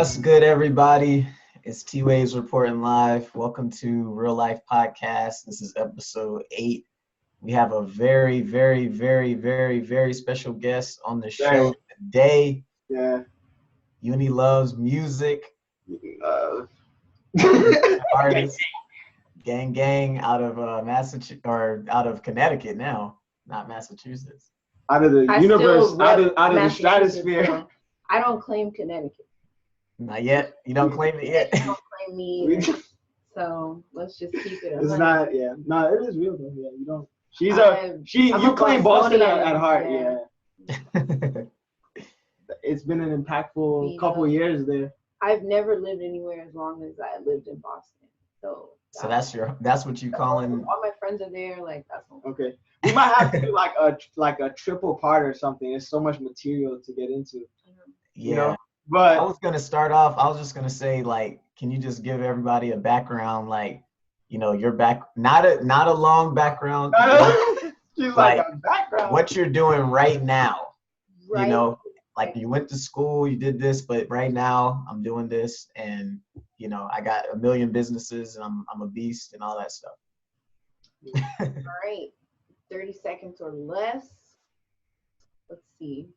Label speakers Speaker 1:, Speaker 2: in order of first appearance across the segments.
Speaker 1: What's good, everybody? It's T.wav's reporting live. Welcome to Real Life Podcast. This is episode 8. We have a very, very, very, very, very special guest on the show today.
Speaker 2: Yeah.
Speaker 1: Uni loves music. Artist. Gang out of Massachusetts, or out of Connecticut now, not Massachusetts.
Speaker 2: Out of the universe, out of the stratosphere.
Speaker 3: So I don't claim Connecticut.
Speaker 1: Not yet. You don't claim it yet.
Speaker 3: You don't claim me either. So let's just keep it.
Speaker 2: It's not. Yeah. No, it is real though. Yeah. You don't. You claim Boston at heart. Yeah. It's been an impactful couple years there.
Speaker 3: I've never lived anywhere as long as I lived in Boston. So
Speaker 1: that's what you calling.
Speaker 3: All my friends are there. Like that's
Speaker 2: okay. We might have to do like a triple part or something. There's so much material to get into.
Speaker 1: Yeah.
Speaker 2: You know? But
Speaker 1: I was gonna start off. I was just gonna say, like, can you just give everybody a background, like, you know, your not a long background.
Speaker 2: She's like a background.
Speaker 1: What you're doing right now.
Speaker 3: right.
Speaker 1: You know, like you went to school, you did this, but right now I'm doing this, and you know, I got a million businesses, and I'm a beast and all that stuff.
Speaker 3: All right. 30 seconds or less. Let's see.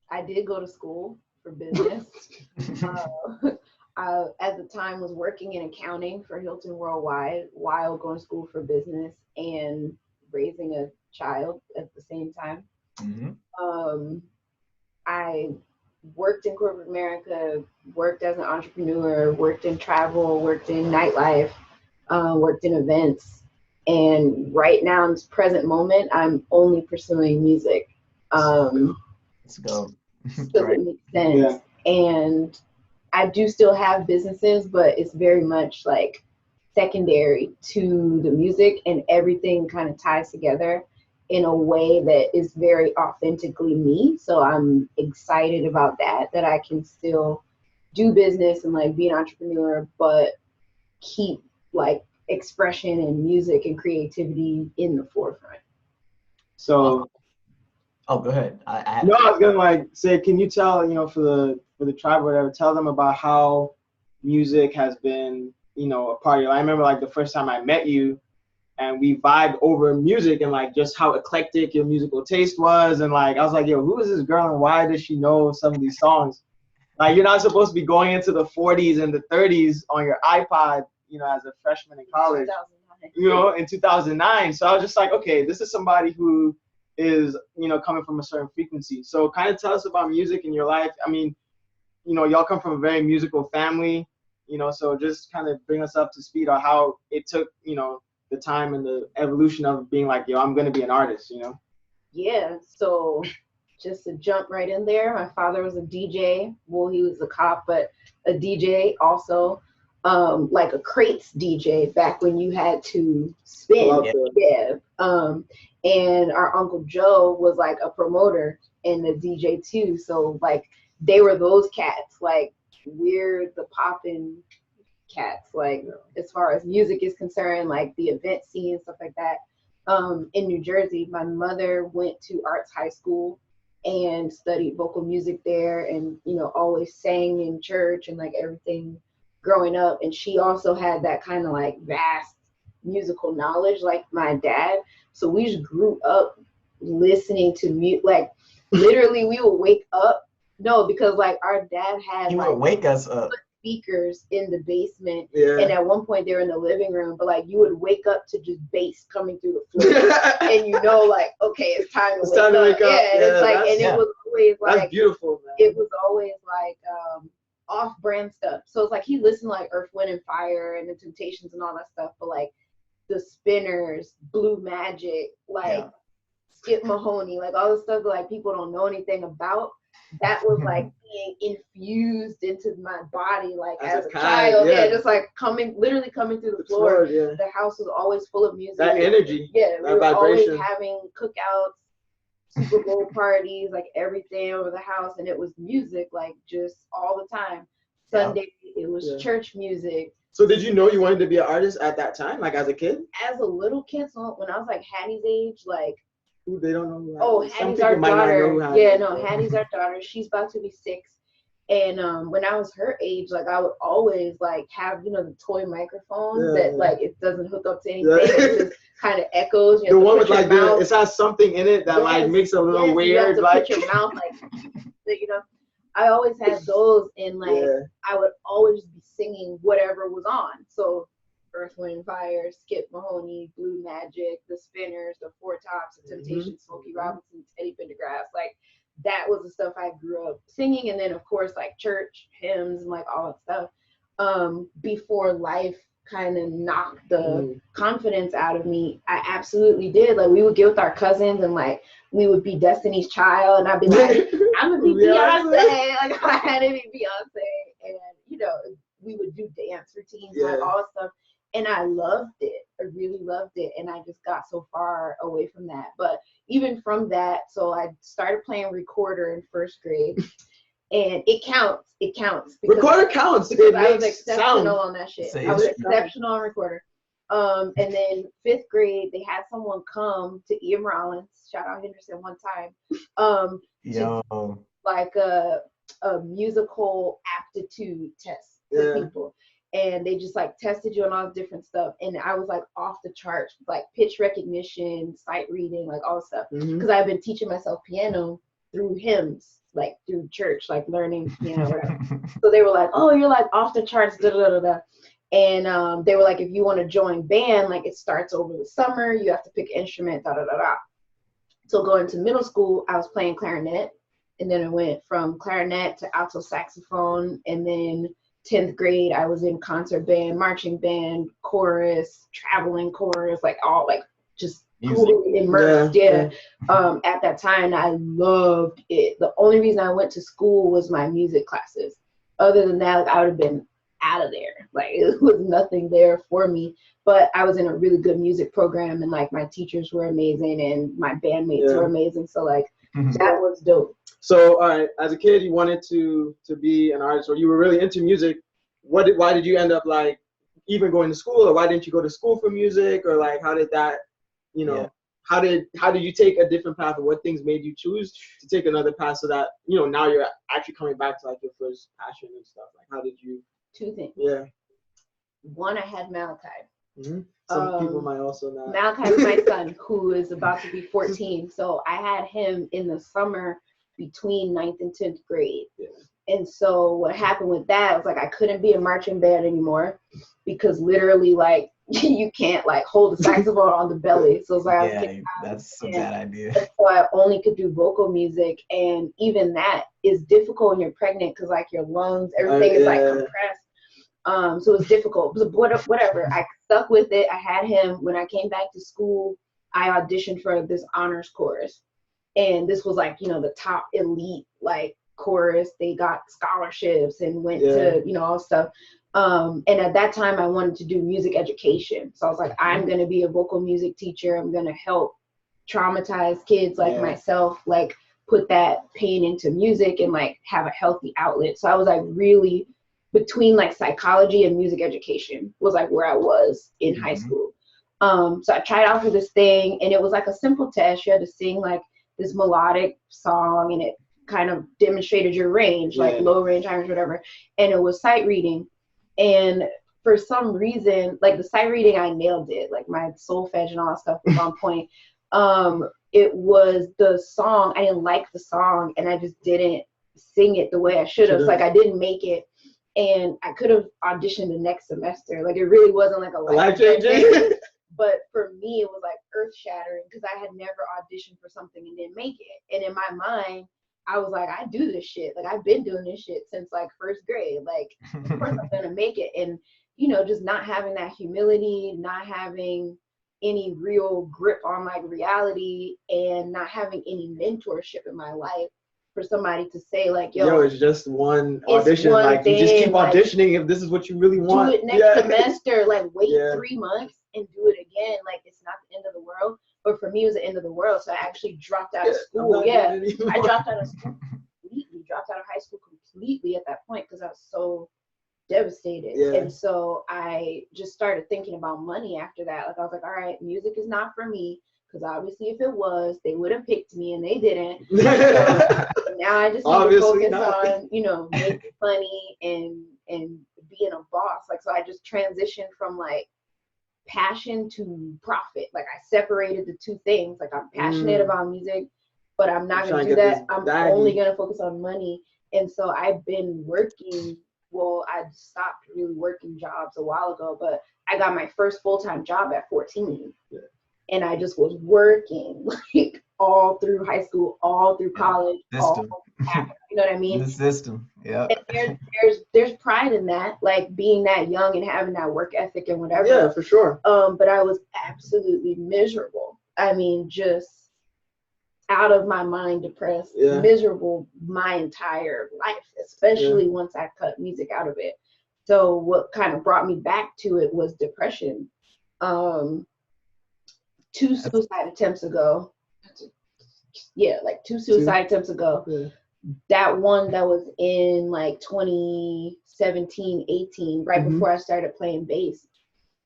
Speaker 3: I did go to school for business. I, at the time, was working in accounting for Hilton Worldwide while going to school for business and raising a child at the same time.
Speaker 1: Mm-hmm.
Speaker 3: I worked in corporate America, worked as an entrepreneur, worked in travel, worked in nightlife, worked in events. And right now, in this present moment, I'm only pursuing music.
Speaker 1: Let's go.
Speaker 3: Does it make sense? Yeah. And I do still have businesses, but it's very much like secondary to the music, and everything kind of ties together in a way that is very authentically me. So I'm excited about that I can still do business and like be an entrepreneur, but keep like expression and music and creativity in the forefront.
Speaker 2: So
Speaker 1: go ahead.
Speaker 2: I was gonna like say, can you tell, you know, for the tribe or whatever, tell them about how music has been, you know, a part of your life. I remember like the first time I met you and we vibed over music, and like just how eclectic your musical taste was, and like I was like, yo, who is this girl and why does she know some of these songs? Like, you're not supposed to be going into the 40s and the 30s on your iPod, you know, as a freshman in college, you know, in 2009. So I was just like, okay, this is somebody who is, you know, coming from a certain frequency. So kind of tell us about music in your life. I mean, you know, y'all come from a very musical family, you know, so just kind of bring us up to speed on how it took, you know, the time and the evolution of being like, yo, I'm going to be an artist, you know?
Speaker 3: Yeah. So just to jump right in there, my father was a DJ. Well, he was a cop, but a DJ also. Like a crates DJ back when you had to spin. Yeah. And our Uncle Joe was like a promoter and a DJ too. So like they were those cats. Like we're the poppin' cats. Like as far as music is concerned, like the event scene, stuff like that. In New Jersey, my mother went to Arts High School and studied vocal music there, and you know, always sang in church and like everything growing up. And she also had that kind of like vast musical knowledge like my dad. So we just grew up listening to music. Like literally we would wake up. No, because like our dad had
Speaker 1: he would wake us up.
Speaker 3: Speakers in the basement.
Speaker 2: Yeah.
Speaker 3: And at one point they were in the living room, but like you would wake up to just bass coming through the floor. And you know, like, okay, it's time to wake up. Yeah, and it's like, and it was always like,
Speaker 2: that's beautiful, man.
Speaker 3: It was always like off-brand stuff. So it's like he listened to like Earth, Wind and Fire and the Temptations and all that stuff, but like the Spinners, Blue Magic, like Skip Mahoney, like all the stuff that like people don't know anything about. That was like being infused into my body like as a child. Yeah, just like literally coming through the floor.
Speaker 2: Yeah.
Speaker 3: The house was always full of music.
Speaker 2: That energy.
Speaker 3: Yeah,
Speaker 2: that
Speaker 3: we were
Speaker 2: vibration.
Speaker 3: always having cookouts, Super Bowl parties, like everything over the house, and it was music like just all the time. Sunday, it was church music.
Speaker 2: So did you know you wanted to be an artist at that time, like as a kid?
Speaker 3: As a little kid, so when I was like Hattie's age, like
Speaker 2: They don't know who
Speaker 3: Hattie's our daughter. Yeah, no, Hattie's our daughter. She's about to be 6. And when I was her age, like I would always like have, you know, the toy microphones that like it doesn't hook up to anything. It just kind of echoes. You
Speaker 2: The
Speaker 3: have to
Speaker 2: one
Speaker 3: put
Speaker 2: with
Speaker 3: your
Speaker 2: like
Speaker 3: mouth.
Speaker 2: it has something in it that like makes a little weird.
Speaker 3: You have to
Speaker 2: like
Speaker 3: put your mouth like, you know. I always had those, and like I would always be singing whatever was on. So Earth, Wind, and Fire, Skip Mahoney, Blue Magic, The Spinners, The Four Tops, The Temptations, Smokey Robinson, Teddy Pendergrass. Like that was the stuff I grew up singing, and then of course like church hymns and like all that stuff. Before life kind of knocked the confidence out of me, I absolutely did. Like we would get with our cousins and like we would be Destiny's Child, and I'd be like, I'm gonna be Beyonce. Like I had to be Beyonce, and you know, we would do dance routines, like all that stuff. And I loved it. I really loved it. And I just got so far away from that. But even from that, so I started playing recorder in first grade. And it counts. It counts.
Speaker 2: Recorder counts.
Speaker 3: Because
Speaker 2: it
Speaker 3: I was
Speaker 2: makes
Speaker 3: exceptional
Speaker 2: sound.
Speaker 3: on that shit. I was exceptional on recorder. And then fifth grade, they had someone come to Ian Rollins, shout out Henderson one time, to like a musical aptitude test for people. And they just like tested you on all different stuff. And I was like off the charts, like pitch recognition, sight reading, like all stuff. Because I've been teaching myself piano through hymns, like through church, like learning piano, whatever. So they were like, oh, you're like off the charts, da da da da. And they were like, if you want to join band, like it starts over the summer, you have to pick an instrument, da da da da. So going to middle school, I was playing clarinet. And then it went from clarinet to alto saxophone. And then 10th grade, I was in concert band, marching band, chorus, traveling chorus, like all like just totally immersed. At that time, I loved it. The only reason I went to school was my music classes. Other than that, like, I would have been out of there. Like it was nothing there for me. But I was in a really good music program, and like my teachers were amazing, and my bandmates were amazing. So like that was dope.
Speaker 2: So, all right, as a kid, you wanted to be an artist, or you were really into music. Why did you end up like even going to school, or why didn't you go to school for music, or like how did that, you know, how did you take a different path, or what things made you choose to take another path so that, you know, now you're actually coming back to like your first passion and stuff? Like how did you?
Speaker 3: Two things.
Speaker 2: Yeah.
Speaker 3: One, I had Malachi.
Speaker 2: Some people might also not.
Speaker 3: Malachi is my son, who is about to be 14. So I had him in the summer between 9th and 10th grade. And so what happened with that was like I couldn't be a marching band anymore because literally like you can't like hold a saxophone on the belly. So it's like
Speaker 1: that's a bad idea.
Speaker 3: And so I only could do vocal music, and even that is difficult when you're pregnant because like your lungs, everything is like compressed. So it was difficult. But whatever. I stuck with it. I had him. When I came back to school, I auditioned for this honors chorus. And this was like, you know, the top elite like chorus. They got scholarships and went to, you know, all stuff. And at that time I wanted to do music education. So I was like, I'm going to be a vocal music teacher. I'm going to help traumatize kids like myself, like put that pain into music and like have a healthy outlet. So I was like really between like psychology and music education was like where I was in high school. So I tried out for this thing, and it was like a simple test. You had to sing like this melodic song, and it kind of demonstrated your range, like low range, high range, whatever. And it was sight reading. And for some reason, like the sight reading, I nailed it. Like my solfege and all that stuff was on point. It was the song. I didn't like the song, and I just didn't sing it the way I should have. So like I didn't make it. And I could have auditioned the next semester. Like it really wasn't like a life-changing. But for me, it was like earth-shattering because I had never auditioned for something and didn't make it. And in my mind, I was like, I do this shit. Like I've been doing this shit since like first grade. Like of course I'm gonna make it. And you know, just not having that humility, not having any real grip on like reality, and not having any mentorship in my life for somebody to say like, yo,
Speaker 2: it's just one audition. Like you just keep auditioning if this is what you really want.
Speaker 3: Do it next semester. Like wait 3 months and do it again. Like it's not the end of the world. But for me, it was the end of the world. So I actually dropped out of school. I dropped out of school completely. Dropped out of high school completely at that point because I was so devastated. And so I just started thinking about money after that. Like I was like, all right, music is not for me because obviously if it was, they would have picked me and they didn't. So now I just need to focus on, you know, making money and being a boss. Like, so I just transitioned from like passion to profit. Like I separated the two things. Like I'm passionate about music, but I'm not going to do that. I'm only going to focus on money. And so I've been working. Well, I stopped really working jobs a while ago, but I got my first full-time job at 14. Yeah. And I just was working like all through high school, all through college, all after, you know what I mean?
Speaker 1: The system, yeah.
Speaker 3: There's pride in that, like being that young and having that work ethic and whatever.
Speaker 2: Yeah, for sure.
Speaker 3: But I was absolutely miserable. I mean, just out of my mind, depressed, miserable my entire life, especially once I cut music out of it. So what kind of brought me back to it was depression. 2 suicide attempts ago. Yeah, like 2 suicide attempts ago. Yeah. That one that was in like 2017, 18, right before I started playing bass.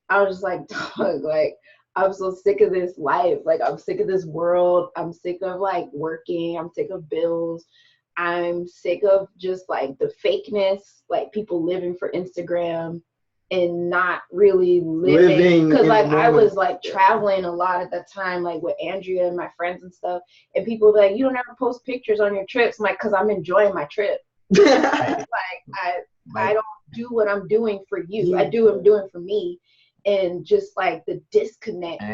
Speaker 3: I was just like, dog, like, I'm so sick of this life. Like, I'm sick of this world. I'm sick of like working. I'm sick of bills. I'm sick of just like the fakeness, like people living for Instagram and not really living. Because like I was like traveling a lot at that time, like with Andrea and my friends and stuff. And people were like, you don't ever post pictures on your trips. I'm like, because I'm enjoying my trip. Like I don't do what I'm doing for you. I do what I'm doing for me. And just like the disconnect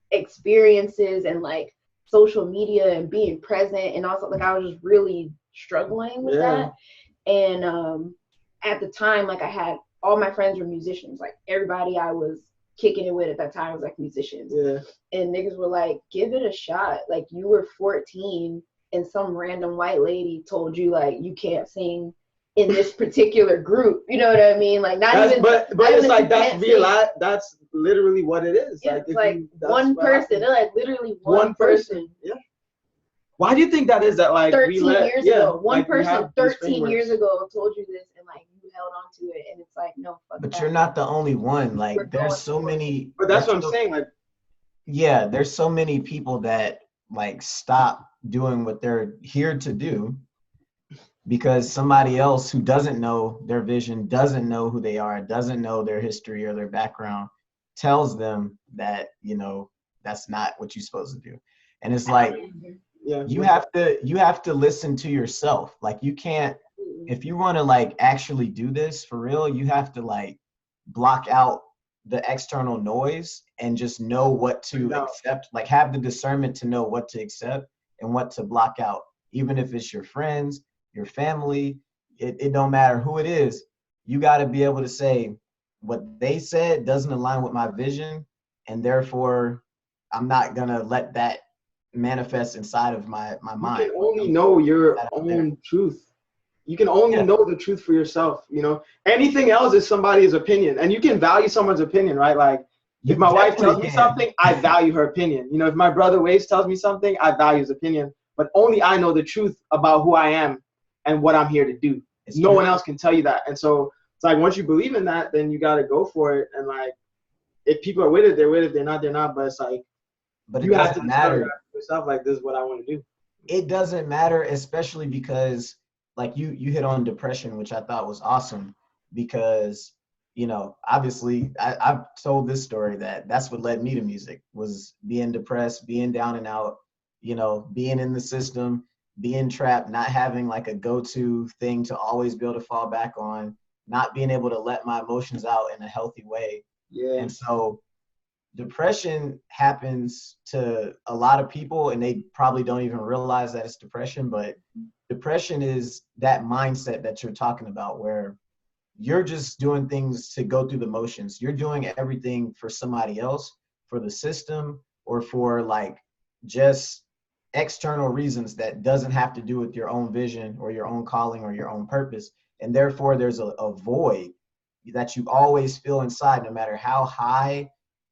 Speaker 3: experiences and like social media and being present, and also like I was just really struggling with that. And at the time, like I had all my friends were musicians, like everybody I was kicking it with at that time was like musicians. And niggas were like, give it a shot. Like you were 14 and some random white lady told you like you can't sing in this particular group, you know what I mean? Like not
Speaker 2: that's,
Speaker 3: even,
Speaker 2: but it's like that's real. That's literally what it is.
Speaker 3: Yeah, like one person. They're like literally one person.
Speaker 2: Yeah. Why do you think that is? That like
Speaker 3: 13 years ago, one person 13 years ago told you this, and like you held on to it, and it's like no. Fuck
Speaker 1: but
Speaker 3: that.
Speaker 1: you're not the only one. Like there's so many.
Speaker 2: But that's what I'm saying. Like,
Speaker 1: yeah, there's so many people that like stop doing what they're here to do because somebody else who doesn't know their vision, doesn't know who they are, doesn't know their history or their background, tells them that, you know, that's not what you're supposed to do. And it's like, you have to listen to yourself. Like you can't, if you want to like actually do this for real, you have to like block out the external noise and just know what to accept, like have the discernment to know what to accept and what to block out. Even if it's your friends, your family, it don't matter who it is. You got to be able to say what they said doesn't align with my vision, and therefore I'm not gonna let that manifest inside of my mind.
Speaker 2: You can only know your own truth. You can only know the truth for yourself. You know, anything else is somebody's opinion, and you can value someone's opinion, right? Like if my wife tells me something, I value her opinion. You know, if my brother Waves tells me something, I value his opinion. But only I know the truth about who I am and what I'm here to do. No one else can tell you that. And so it's like once you believe in that, then you gotta go for it. And like if people are with it, they're with it. They're not, they're not. But it's like,
Speaker 1: but you have to matter
Speaker 2: yourself. Like this is what I want to do.
Speaker 1: It doesn't matter, especially because like you hit on depression, which I thought was awesome because, you know, obviously I've told this story that's what led me to music, was being depressed, being down and out, you know, being in the system, being trapped, not having like a go-to thing to always be able to fall back on, not being able to let my emotions out in a healthy way. And so depression happens to a lot of people and they probably don't even realize that it's depression, but depression is that mindset that you're talking about where you're just doing things to go through the motions. You're doing everything for somebody else, for the system, or for like just external reasons that doesn't have to do with your own vision or your own calling or your own purpose. And therefore there's a void that you always feel inside, no matter how high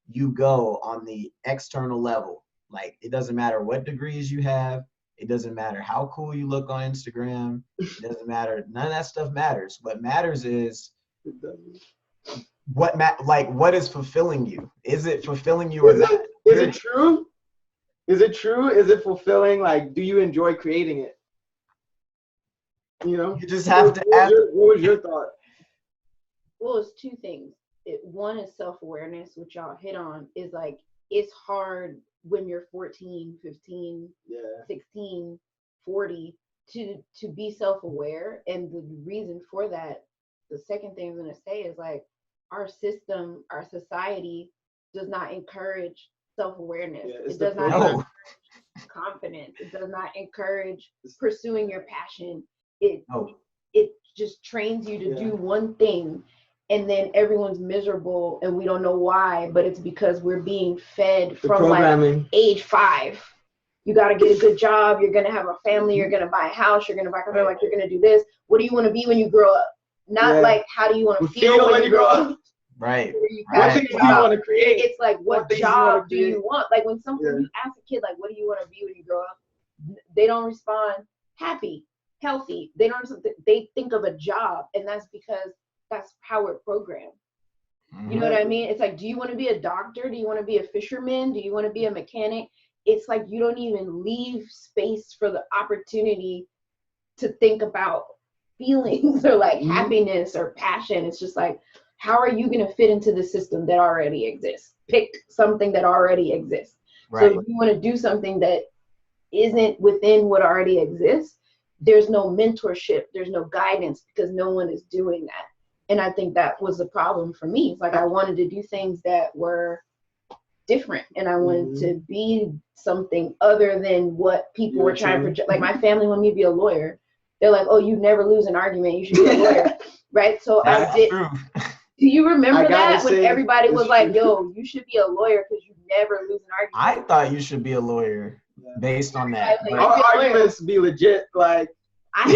Speaker 1: you go on the external level. Like it doesn't matter what degrees you have. It doesn't matter how cool you look on Instagram. It doesn't matter. None of that stuff matters. What matters is what is fulfilling you. Is it fulfilling you or not?
Speaker 2: Is it true? Is it true? Is it fulfilling? Like, do you enjoy creating it? You know?
Speaker 1: You just have to ask.
Speaker 2: What was your thought?
Speaker 3: Well, it's two things. One is self-awareness, which y'all hit on, is like, it's hard when you're 14, 15, 16, 40 to be self-aware. And the reason for that, the second thing I'm going to say is like, our system, our society does not encourage self-awareness. It does not encourage confidence. It does not encourage pursuing your passion. It just trains you to do one thing, and then everyone's miserable and we don't know why, but it's because we're being fed from like age 5. You got to get a good job, you're going to have a family, you're going to buy a house, you're going to buy a car, like you're going to do this. What do you want to be when you grow up? Not like how do you want to feel when you grow up?
Speaker 1: Right.
Speaker 2: What things do you want to create?
Speaker 3: It's like, what job do you want? Like when you ask a kid, like, what do you want to be when you grow up? They don't respond happy, healthy. They think of a job, and that's because that's how we're programmed. You know what I mean? It's like, do you want to be a doctor? Do you want to be a fisherman? Do you want to be a mechanic? It's like you don't even leave space for the opportunity to think about feelings or like happiness or passion. It's just like, how are you going to fit into the system that already exists? Pick something that already exists. Right. So if you want to do something that isn't within what already exists, there's no mentorship, there's no guidance, because no one is doing that. And I think that was the problem for me. It's like I wanted to do things that were different, and I wanted to be something other than what people were trying to project. Like my family wanted me to be a lawyer. They're like, oh, you never lose an argument, you should be a lawyer. Right? So I did. True. Do you remember that when everybody was like, yo, you should be a lawyer because you never lose an argument?
Speaker 1: I thought you should be a lawyer based on that.
Speaker 2: Like, our arguments be legit. Like,
Speaker 3: I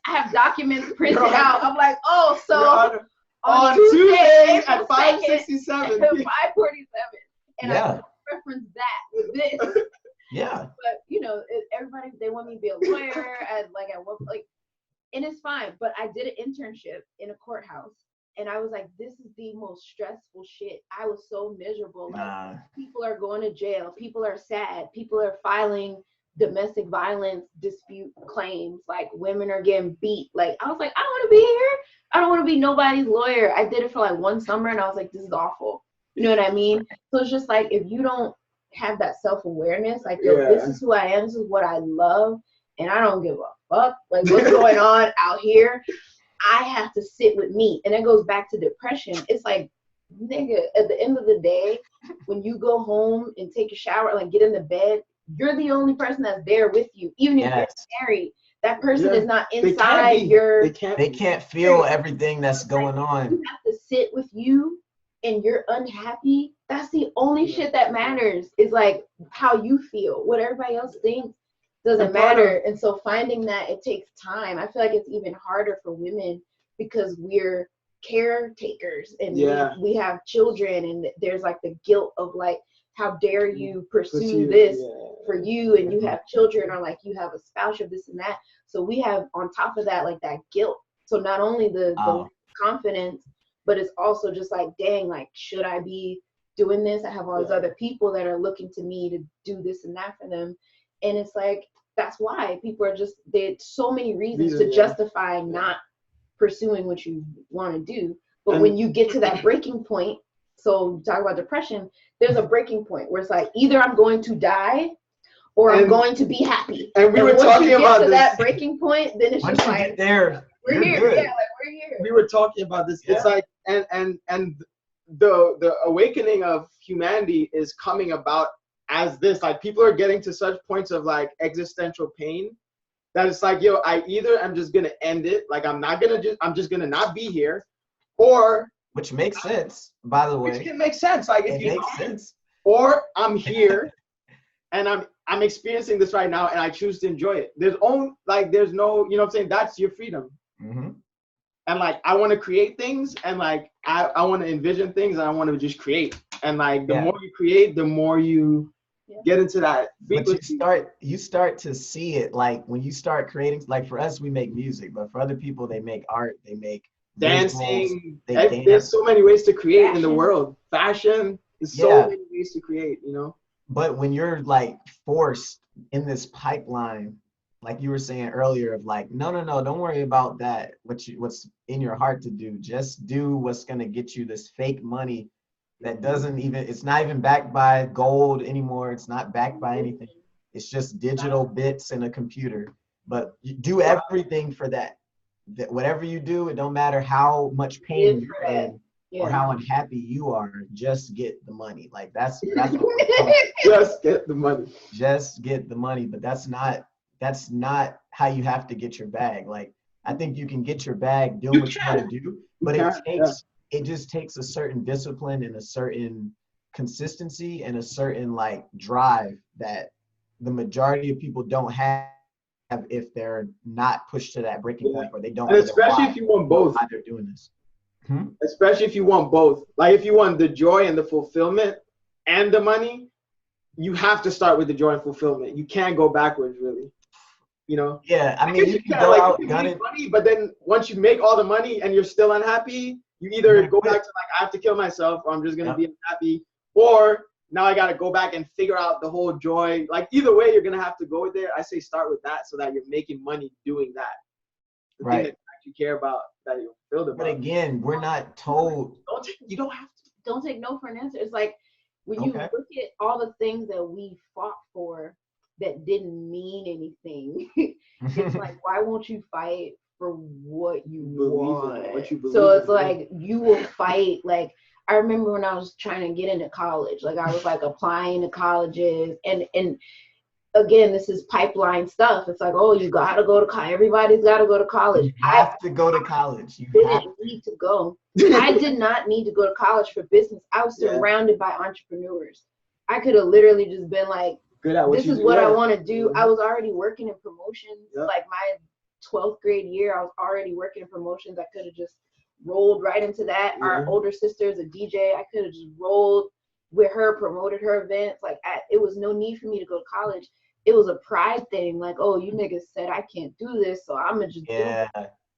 Speaker 3: have documents printed out. I'm like, oh, so
Speaker 2: on Tuesday at 5:67.
Speaker 3: 5:47. And I reference that with this.
Speaker 1: Yeah.
Speaker 3: But you know, everybody, they want me to be a lawyer and it's fine. But I did an internship in a courthouse, and I was like, this is the most stressful shit. I was so miserable. Like, people are going to jail. People are sad. People are filing domestic violence dispute claims. Like, women are getting beat. Like, I was like, I don't want to be here. I don't want to be nobody's lawyer. I did it for like one summer, and I was like, this is awful. You know what I mean? So it's just like, if you don't have that self-awareness, like, yo, this is who I am, this is what I love, and I don't give a fuck like what's going on out here. I have to sit with me. And it goes back to depression. It's like, nigga, at the end of the day, when you go home and take a shower, like get in the bed, you're the only person that's there with you. Even if you're married, that person is not inside your.
Speaker 1: They can't feel everything that's going on.
Speaker 3: You have to sit with you, and you're unhappy. That's the only shit that matters, is like how you feel. What everybody else thinks doesn't matter. And so finding that, it takes time. I feel like it's even harder for women because we're caretakers, and we have children, and there's like the guilt of like, how dare you pursue this for you, and you have children, or like you have a spouse of this and that. So we have on top of that like that guilt. So not only the confidence, but it's also just like, dang, like, should I be doing this? I have all these other people that are looking to me to do this and that for them. And it's like, that's why people are just, there's so many reasons to justify not pursuing what you want to do. But when you get to that breaking point, so talk about depression, there's a breaking point where it's like, either I'm going to die or I'm going to be happy.
Speaker 2: And we were talking about this.
Speaker 3: That breaking point, then it's just like,
Speaker 1: there,
Speaker 3: we're here.
Speaker 1: Good.
Speaker 3: Yeah, like we're here.
Speaker 2: We were talking about this. It's like, and the awakening of humanity is coming about as this. Like, people are getting to such points of like existential pain that it's like, yo, I either am just gonna end it, like I'm just gonna not be here, or
Speaker 1: which makes sense, by the way.
Speaker 2: Which can make sense. Like, if
Speaker 1: it makes sense.
Speaker 2: Or I'm here and I'm experiencing this right now, and I choose to enjoy it. There's no, you know what I'm saying? That's your freedom.
Speaker 1: Mm-hmm.
Speaker 2: And like, I want to create things, and like, I want to envision things, and I want to just create. And like, the more you create, the more you get into that frequency.
Speaker 1: But you start to see it, like when you start creating, like for us, we make music, but for other people, they make art, they make
Speaker 2: dancing. There's so many ways to create in the world. Fashion, there's so many ways to create, you know?
Speaker 1: But when you're like forced in this pipeline, like you were saying earlier, of like, no, don't worry about that. What's in your heart to do. Just do what's gonna get you this fake money that doesn't even, it's not even backed by gold anymore. It's not backed by anything. It's just digital bits in a computer. But you do everything for that. That whatever you do, it don't matter how much pain you're in or how unhappy you are, just get the money. Like that's what
Speaker 2: just get the money.
Speaker 1: Just get the money. But that's not how you have to get your bag. Like I think you can get your bag doing what you want to do, but it just takes a certain discipline and a certain consistency and a certain like drive that the majority of people don't have if they're not pushed to that breaking point, or they don't.
Speaker 2: And especially if you want both.
Speaker 1: Why they're doing this.
Speaker 2: Especially if you want both. Like if you want the joy and the fulfillment and the money, you have to start with the joy and fulfillment. You can't go backwards, really. You know?
Speaker 1: Yeah, I mean, you can go out gunning.
Speaker 2: Money, but then once you make all the money and you're still unhappy, you either go back to like, I have to kill myself, or I'm just gonna be unhappy, or now I gotta go back and figure out the whole joy. Like either way, you're gonna have to go there. I say start with that so that you're making money doing that. The thing that you actually care about, that you're fulfilled about.
Speaker 1: But again, we're not told.
Speaker 2: You don't have to.
Speaker 3: Don't take no for an answer. It's like when you look at all the things that we fought for that didn't mean anything, it's like, why won't you fight for what you want?
Speaker 2: What you believe
Speaker 3: so it's like you will fight. Like I remember when I was trying to get into college, like I was like applying to colleges, and again, this is pipeline stuff. It's like, oh, you gotta go to college. Everybody's gotta go to college.
Speaker 1: You have to go to college. You
Speaker 3: didn't need to go. I did not need to go to college for business. I was surrounded by entrepreneurs. I could have literally just been like, this is what I want to do. I was already working in promotions. Like my 12th grade year, I was already working in promotions. I could have just rolled right into that. Our older sister is a DJ. I could have just rolled with her, promoted her events. Like it was no need for me to go to college. It was a pride thing. Like, oh, you niggas said I can't do this, so I'm gonna just do it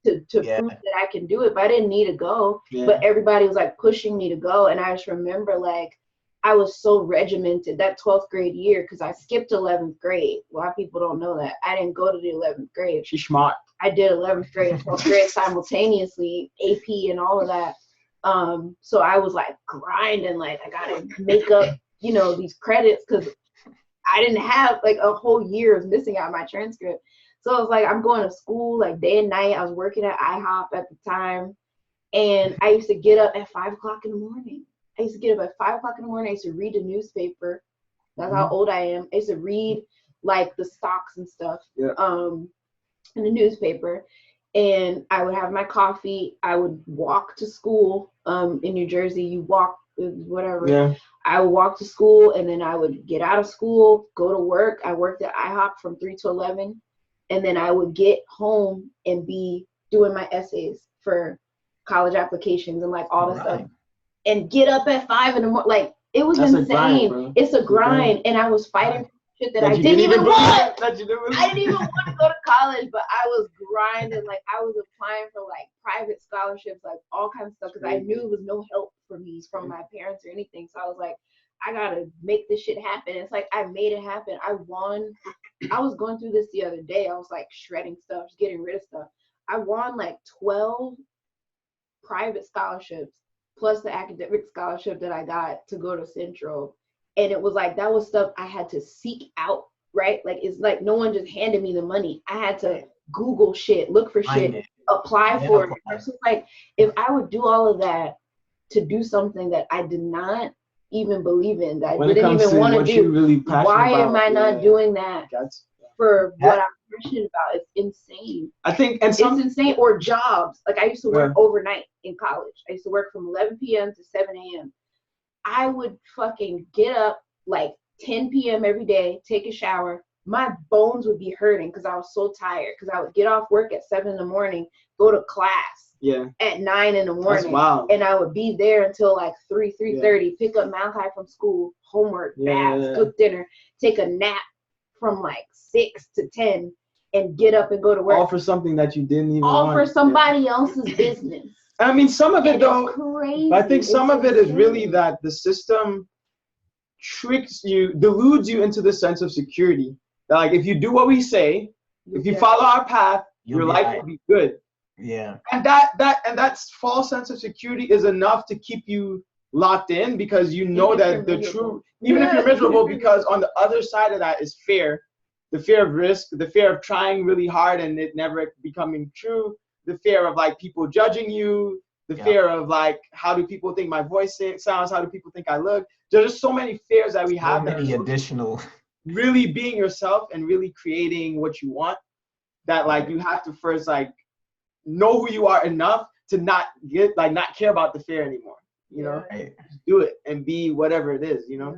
Speaker 3: to prove that I can do it. But I didn't need to go. But everybody was like pushing me to go, and I just remember like I was so regimented that 12th grade year because I skipped 11th grade. A lot of people don't know that. I didn't go to the 11th grade.
Speaker 2: She's smart.
Speaker 3: I did 11th grade and 12th grade simultaneously, AP and all of that. So I was like grinding, like I gotta make up, these credits because I didn't have like a whole year of missing out my transcript. So it was like I'm going to school like day and night. I was working at IHOP at the time, and I used to get up at 5 o'clock in the morning. I used to get up at 5 o'clock in the morning. I used to read the newspaper. That's how old I am. I used to read like the stocks and stuff in the newspaper. And I would have my coffee. I would walk to school in New Jersey. You walk, whatever.
Speaker 2: Yeah.
Speaker 3: I would walk to school, and then I would get out of school, go to work. I worked at IHOP from 3 to 11. And then I would get home and be doing my essays for college applications and like all this stuff. And get up at 5 in the morning. Like, it was insane. It's a grind. And I was fighting for shit that I didn't even want. I didn't even want to go to college, but I was grinding. Like, I was applying for like private scholarships, like all kinds of stuff, because I knew it was no help for me from my parents or anything. So I was like, I gotta make this shit happen. It's like I made it happen. I won. I was going through this the other day. I was like shredding stuff, getting rid of stuff. I won like 12 private scholarships plus the academic scholarship that I got to go to Central. And it was like, that was stuff I had to seek out, right? Like, it's like no one just handed me the money. I had to Google shit, look for shit, apply for it. So it's like, if I would do all of that to do something that I did not even believe in, that I didn't even want to do,
Speaker 2: really
Speaker 3: why am I not doing that for what I'm passionate about? It's insane.
Speaker 2: I think,
Speaker 3: it's insane. Or jobs. Like I used to work overnight in college. I used to work from 11 p.m. to 7 a.m. I would fucking get up like 10 p.m. every day, take a shower. My bones would be hurting because I was so tired, because I would get off work at 7 in the morning, go to class at 9 in the morning. And I would be there until like 3:30, pick up Malachi from school, homework, baths, cook dinner, take a nap from like 6 to 10, and get up and go to work.
Speaker 2: All for something that you didn't even
Speaker 3: all
Speaker 2: want.
Speaker 3: For somebody else's business.
Speaker 2: I mean, some of it though,
Speaker 3: crazy.
Speaker 2: I think some of it is really that the system tricks you, deludes you into the sense of security. That like if you do what we say, if you follow our path, your life will be good.
Speaker 1: Yeah.
Speaker 2: And that false sense of security is enough to keep you locked in, because you know that the truth, even if you're miserable, because on the other side of that is fear. The fear of risk, the fear of trying really hard and it never becoming true, the fear of like people judging you, the fear of like, how do people think my voice sounds, how do people think I look? There's just so many fears that we have.
Speaker 1: So many additional.
Speaker 2: Really being yourself and really creating what you want, that like you have to first like know who you are enough to not care about the fear anymore, you know?
Speaker 1: Right.
Speaker 2: Just do it and be whatever it is, you know?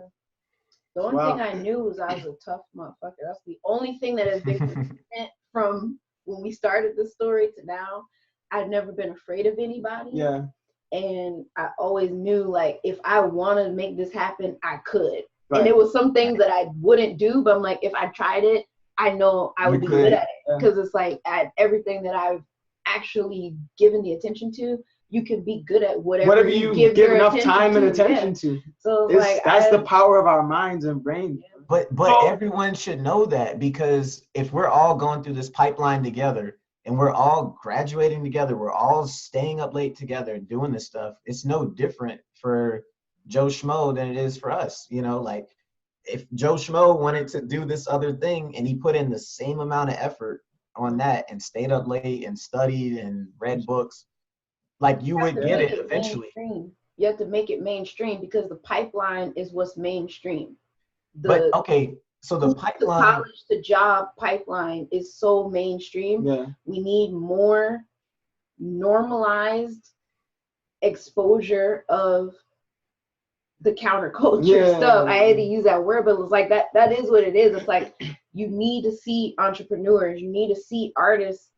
Speaker 3: The only thing I knew was I was a tough motherfucker. That's the only thing that has been consistent from when we started this story to now. I've never been afraid of anybody.
Speaker 2: Yeah.
Speaker 3: And I always knew, like, if I want to make this happen, I could.
Speaker 2: Right.
Speaker 3: And there was some things that I wouldn't do, but I'm like, if I tried it, I know I would be good at it. Because it's like, at everything that I've actually given the attention to, you can be good at whatever you give enough time and attention to.
Speaker 2: So like, that's the power of our minds and brains.
Speaker 1: But everyone should know that, because if we're all going through this pipeline together and we're all graduating together, we're all staying up late together doing this stuff, it's no different for Joe Schmo than it is for us. You know, like if Joe Schmo wanted to do this other thing and he put in the same amount of effort on that and stayed up late and studied and read books, like you would get it eventually.
Speaker 3: You have to make it mainstream, because the pipeline is what's mainstream.
Speaker 1: But okay, so the pipeline,
Speaker 3: the college to job pipeline is so mainstream.
Speaker 2: Yeah.
Speaker 3: We need more normalized exposure of the counterculture stuff. I had to use that word, but it was like that is what it is. It's like you need to see entrepreneurs, you need to see artists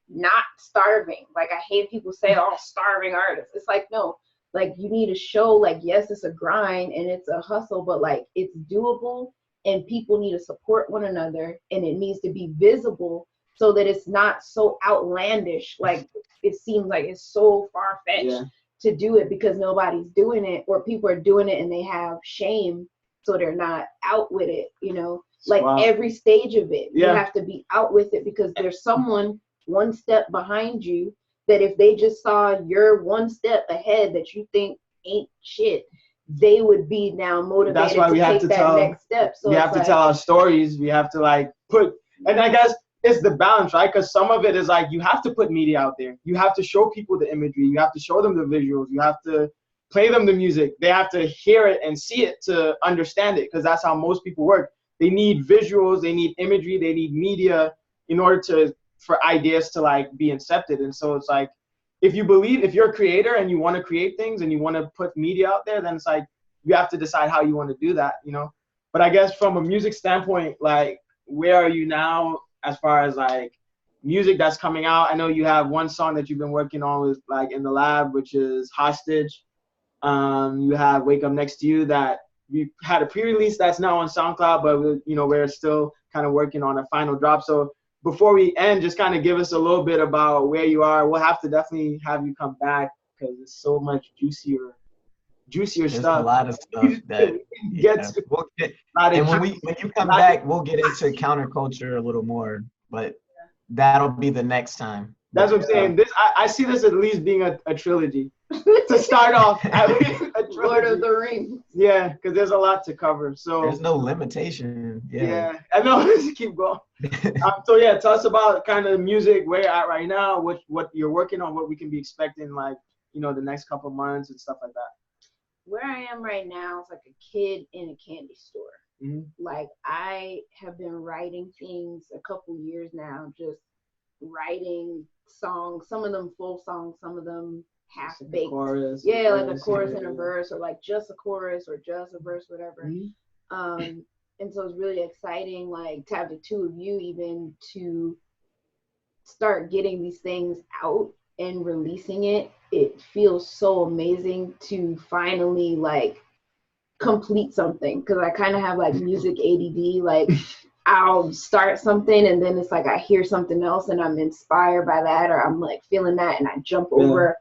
Speaker 3: not starving. Like, I hate people say, oh, starving artists. It's like, no, like you need to show, like, yes, it's a grind and it's a hustle, but like it's doable, and people need to support one another, and it needs to be visible so that it's not so outlandish. Like, it seems like it's so far-fetched to do it because nobody's doing it, or people are doing it and they have shame, so they're not out with it, you know? Like every stage of it, you have to be out with it, because there's someone one step behind you that if they just saw you're one step ahead that you think ain't shit, they would be now motivated. That's why we have to tell next step. So
Speaker 2: we have to tell our stories. We have to like put, and I guess it's the balance, right? Because some of it is like you have to put media out there. You have to show people the imagery. You have to show them the visuals. You have to play them the music. They have to hear it and see it to understand it, because that's how most people work. They need visuals. They need imagery. They need media in order for ideas to like be incepted. And so it's like, if you're a creator and you want to create things and you want to put media out there, then it's like you have to decide how you want to do that, you know? But I guess from a music standpoint, like, where are you now as far as like music that's coming out? I know you have one song that you've been working on with like in the lab, which is Hostage. You have Wake Up Next to You that we had a pre-release that's now on SoundCloud, but we're still kind of working on a final drop. So before we end, just kind of give us a little bit about where you are. We'll have to definitely have you come back, because it's so much juicier
Speaker 1: There's
Speaker 2: stuff.
Speaker 1: A lot of stuff that when you come back, we'll get into counterculture a little more, but that'll be the next time.
Speaker 2: That's what I'm saying. I see this at least being a trilogy to start off.
Speaker 3: Lord of the Rings.
Speaker 2: Yeah, because there's a lot to cover. So
Speaker 1: there's no limitation.
Speaker 2: Yeah, I know. Let's keep going. So yeah, tell us about kind of music, where you're at right now, what you're working on, what we can be expecting, like, the next couple months and stuff like that.
Speaker 3: Where I am right now is like a kid in a candy store.
Speaker 2: Mm-hmm.
Speaker 3: Like, I have been writing things a couple years now, just writing songs, some of them full songs, some of them half-baked.
Speaker 2: Chorus,
Speaker 3: like a chorus and a verse, or like just a chorus or just a verse, whatever.
Speaker 2: Mm-hmm.
Speaker 3: And so it's really exciting, like, to have the two of you even to start getting these things out and releasing it. It feels so amazing to finally like complete something, because I kind of have like music ADD. Like, I'll start something and then it's like I hear something else and I'm inspired by that, or I'm like feeling that and I jump over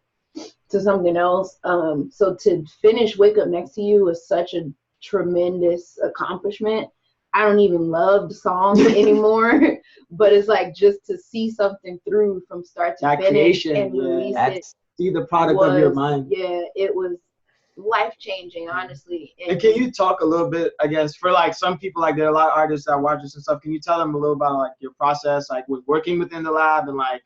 Speaker 3: to something else. So to finish Wake Up Next to You was such a tremendous accomplishment. I don't even love the songs anymore, but it's like just to see something through from start to finish
Speaker 2: creation,
Speaker 3: and release it.
Speaker 2: See the product of your mind.
Speaker 3: Yeah, it was life-changing, honestly.
Speaker 2: And can you talk a little bit, I guess, for like some people, like there are a lot of artists that watch this and stuff, can you tell them a little about like your process, like with working within the lab and like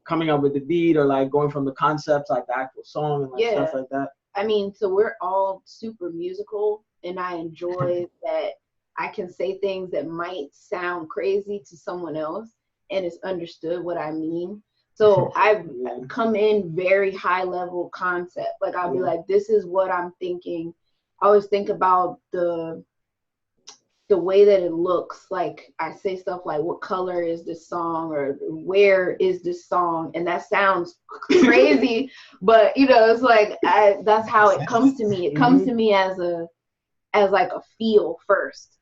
Speaker 2: coming up with the beat, or like going from the concept, like the actual song and like stuff like that?
Speaker 3: I mean, so we're all super musical, and I enjoy that I can say things that might sound crazy to someone else and it's understood what I mean. So I've come in very high level concept. Like I'll be like, this is what I'm thinking. I always think about the way that it looks. Like I say stuff like, what color is this song, or where is this song? And that sounds crazy, but you know, it's like that's how it comes to me. It comes to me as like a feel first.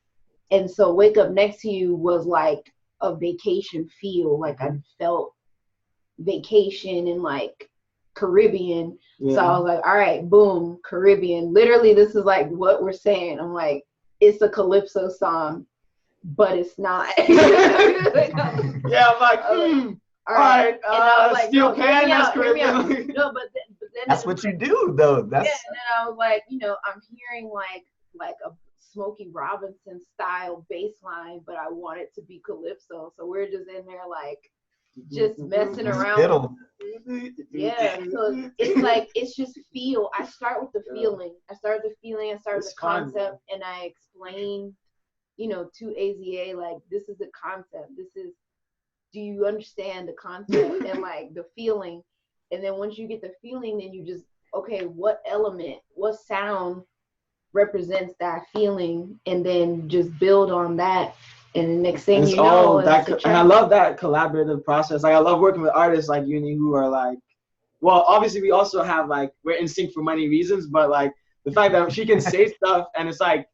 Speaker 3: And so Wake Up Next to You was like a vacation feel. Like I felt vacation in like Caribbean. So I was like, all right, boom, Caribbean. Literally, this is like what we're saying. I'm like, it's a calypso song, but it's not.
Speaker 2: I'm like, all right,
Speaker 3: and I was like,
Speaker 2: steel
Speaker 3: no,
Speaker 2: pan, that's
Speaker 3: Caribbean. No, but then
Speaker 1: that's what you do, though. That's
Speaker 3: and then I was like, you know, I'm hearing like a Smokey Robinson style bass line, but I want it to be calypso. So we're just in there like just messing around. Yeah, so it's like, it's just feel. I start with the feeling. I start with the concept, and I explain, you know, to AZA, like, this is the concept. Do you understand the concept and like the feeling? And then once you get the feeling, then you just, okay, what element, what sound represents that feeling, and then just build on that. And the next thing you know,
Speaker 2: and I love that collaborative process. Like I love working with artists like Uni who are like, well, obviously we also have like, we're in sync for many reasons, but like the fact that she can say stuff, and it's like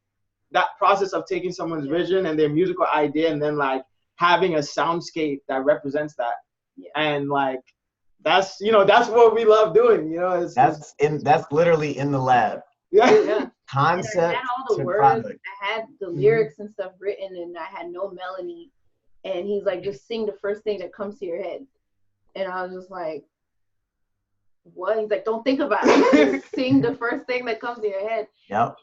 Speaker 2: that process of taking someone's vision and their musical idea and then like having a soundscape that represents that. And like that's, you know, that's what we love doing, you know.
Speaker 1: That's literally in the lab. Concept.
Speaker 3: And I had all the words, product. I had the lyrics and stuff written, and I had no melody. And he's like, just sing the first thing that comes to your head. And I was just like, what? He's like, don't think about it. Just sing the first thing that comes to your head.
Speaker 1: Yep.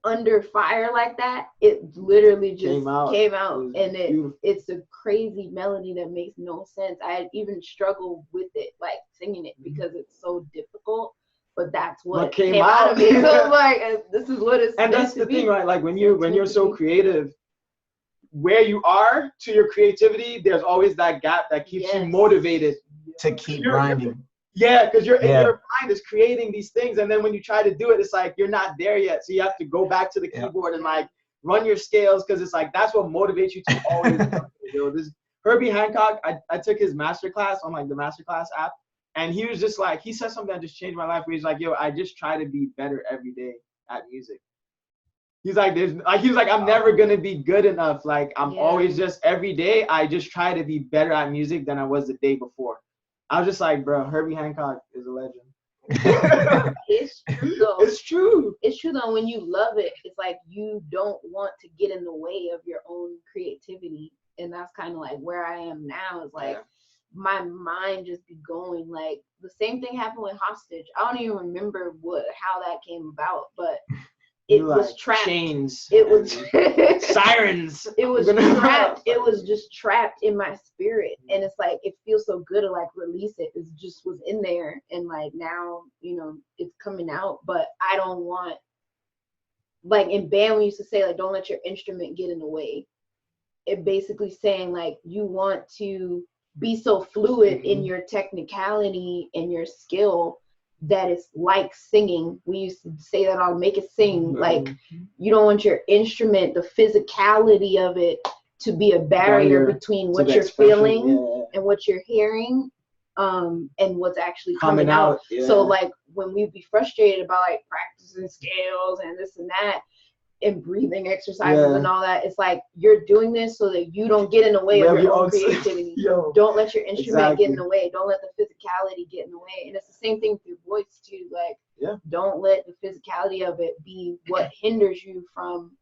Speaker 3: Under fire like that, it literally just came out. And it's a crazy melody that makes no sense. I had even struggled with it, like singing it, because it's so difficult. But that's what came out of me. So I'm like, this is what it's.
Speaker 2: And that's the thing, right? Like when you're so creative, where you are to your creativity, there's always that gap that keeps you motivated
Speaker 1: to keep grinding.
Speaker 2: Yeah, because your mind is creating these things, and then when you try to do it, it's like you're not there yet. So you have to go back to the keyboard and like run your scales, because it's like that's what motivates you to always. This Herbie Hancock, I took his masterclass on like the masterclass app. And he was just like, he said something that just changed my life, where he's like, yo, I just try to be better every day at music. He's like, I'm never going to be good enough. Like, I'm always just, every day, I just try to be better at music than I was the day before. I was just like, bro, Herbie Hancock is a legend.
Speaker 3: It's true, though.
Speaker 2: It's true.
Speaker 3: It's true, though. When you love it, it's like you don't want to get in the way of your own creativity. And that's kind of like where I am now, is like, my mind just be going. Like the same thing happened with Hostage. I don't even remember how that came about, but it was trapped.
Speaker 2: Chains.
Speaker 3: It was
Speaker 2: sirens.
Speaker 3: It was trapped. It was just trapped in my spirit, and it's like it feels so good to like release it. It just was in there, and like now, you know, it's coming out. But I don't want, like in band we used to say, like, don't let your instrument get in the way. It basically saying like you want to be so fluid in your technicality and your skill that it's like singing. We used to say that on Make It Sing. Like, you don't want your instrument, the physicality of it, to be a barrier between what you're feeling and what you're hearing, and what's actually coming out. So like when we be frustrated about like practicing scales and this and that, and breathing exercises and all that, it's like you're doing this so that you don't get in the way of your own creativity. Don't let your instrument get in the way. Don't let the physicality get in the way. And it's the same thing with your voice too. Like
Speaker 2: Yeah.
Speaker 3: Don't let the physicality of it be what hinders you from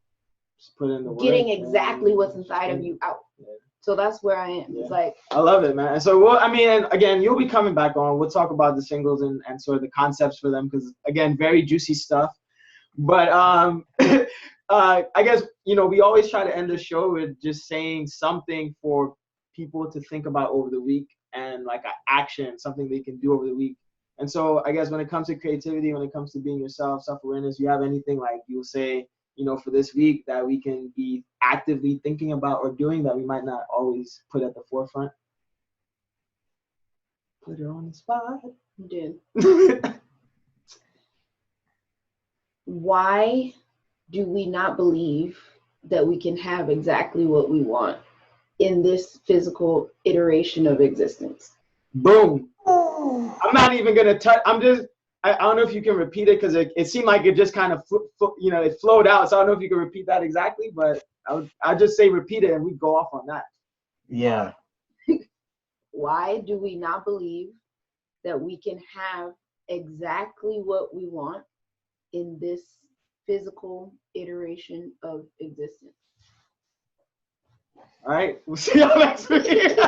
Speaker 2: Just put in the
Speaker 3: getting
Speaker 2: work,
Speaker 3: exactly
Speaker 2: man.
Speaker 3: what's inside of you out.
Speaker 2: Yeah.
Speaker 3: So that's where I am.
Speaker 2: Yeah.
Speaker 3: It's like,
Speaker 2: I love it, man. And so, well, I mean, and again, you'll be coming back on. We'll talk about the singles and sort of the concepts for them because, again, very juicy stuff. But I guess, you know, we always try to end the show with just saying something for people to think about over the week and like an action, something they can do over the week. And so I guess when it comes to creativity, when it comes to being yourself, self-awareness, you have anything like you'll say, you know, for this week that we can be actively thinking about or doing that we might not always put at the forefront? Put her on the spot.
Speaker 3: you did. Why do we not believe that we can have exactly what we want in this physical iteration of existence?
Speaker 2: Boom. I'm not even going to touch. I don't know if you can repeat it because it seemed like it just kind of, you know, it flowed out. So I don't know if you can repeat that exactly, but I'll just say repeat it and we go off on that.
Speaker 1: Yeah.
Speaker 3: Why do we not believe that we can have exactly what we want in this physical iteration of existence?
Speaker 2: All right. We'll see y'all next week.